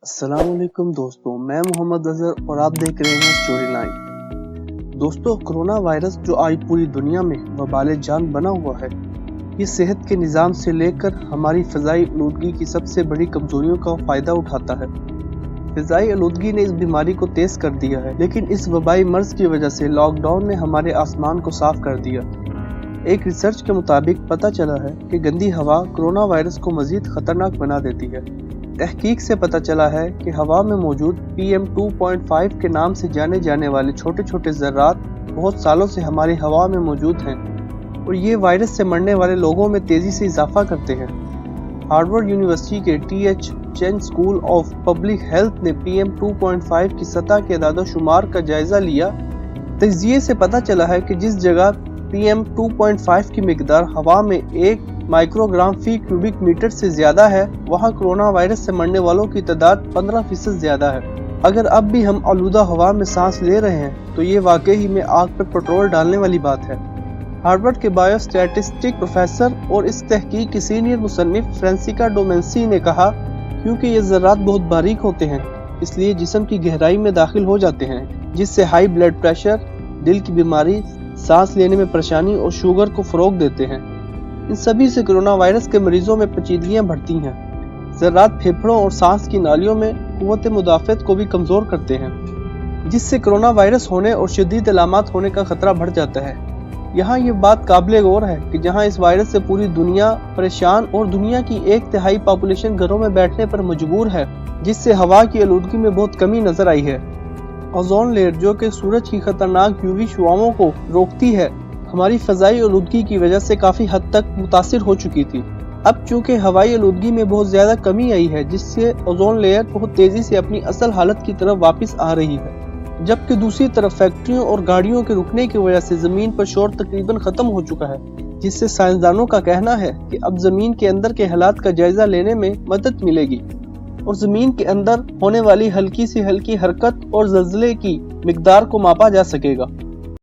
अस्सलाम वालेकुम दोस्तों, मैं मोहम्मद अजहर और आप देख रहे हैं स्टोरी लाइन। दोस्तों, कोरोना वायरस जो आज पूरी दुनिया में वबाल जान बना हुआ है, ये सेहत के निज़ाम से लेकर हमारी फ़िज़ाई आलूदगी की सबसे बड़ी कमज़ोरियों का फ़ायदा उठाता है। फ़िज़ाई आलूदगी ने इस बीमारी को तेज़ कर दिया है, लेकिन इस वबाई मर्ज़ की वजह से लॉकडाउन ने हमारे आसमान को साफ़ कर दिया। एक रिसर्च के मुताबिक पता चला है कि गंदी हवा कोरोना वायरस को मज़ीद ख़तरनाक बना देती है। तहकीक से पता चला है कि हवा में मौजूद PM 2.5 के नाम से जाने जाने वाले छोटे छोटे ज़र्रात बहुत सालों से हमारी हवा में मौजूद हैं और ये वायरस से मरने वाले लोगों में तेज़ी से इजाफा करते हैं। हार्वर्ड यूनिवर्सिटी के TH chain school of public health ने PM 2.5 की सतह के अदाद शुमार का जायज़ा लिया। तज्ज़िये से पता चला है कि जिस जगह PM 2.5 की मिकदार हवा में 1 माइक्रोग्राम फी क्यूबिक मीटर से ज्यादा है, वहाँ कोरोना वायरस से मरने वालों की तादाद 15% ज्यादा है। अगर अब भी हम आलूदा हवा में सांस ले रहे हैं तो ये वाकई में आग पर पेट्रोल डालने वाली बात है। हार्वर्ड के बायोस्टैटिस्टिक प्रोफेसर और इस तहकीक की सीनियर मुसन्निफ फ्रांसिका डोमेंसी ने कहा, क्योंकि ये ज़र्रात बहुत बारीक होते हैं, इसलिए जिस्म की गहराई में दाखिल हो जाते हैं, जिससे हाई ब्लड प्रेशर, दिल की बीमारी, सांस लेने में परेशानी और शुगर को फ़रोग देते हैं। इन सभी से कोरोना वायरस के मरीजों में पेचीदगियां बढ़ती हैं। ज़र्रात फेफड़ों और सांस की नालियों में कुव्वत मुदाफ़त को भी कमज़ोर करते हैं, जिससे कोरोना वायरस होने और शदीद अलामात होने का खतरा बढ़ जाता है। यहाँ ये बात काबिल गौर है कि जहाँ इस वायरस से पूरी दुनिया परेशान और दुनिया की 1/3 पॉपुलेशन घरों में बैठने पर मजबूर है, जिससे हवा की आलूदगी में बहुत कमी नजर आई है। ओजोन लेयर जो कि सूरज की खतरनाक UV शुआओं को रोकती है, हमारी फ़ज़ाई आलूदगी की वजह से काफ़ी हद तक मुतासिर हो चुकी थी। अब चूँकि हवाई आलूदगी में बहुत ज़्यादा कमी आई है, जिससे ओजोन लेयर बहुत तेज़ी से अपनी असल हालत की तरफ वापस आ रही है, जबकि दूसरी तरफ फैक्ट्रियों और गाड़ियों के रुकने की वजह से ज़मीन पर शोर तकरीबन ख़त्म हो चुका है, जिससे साइंसदानों का कहना है कि अब ज़मीन के अंदर के हालात का जायज़ा लेने में मदद मिलेगी और ज़मीन के अंदर होने वाली हल्की से हल्की हरकत और ज़लज़ले की मिकदार को मापा जा सकेगा।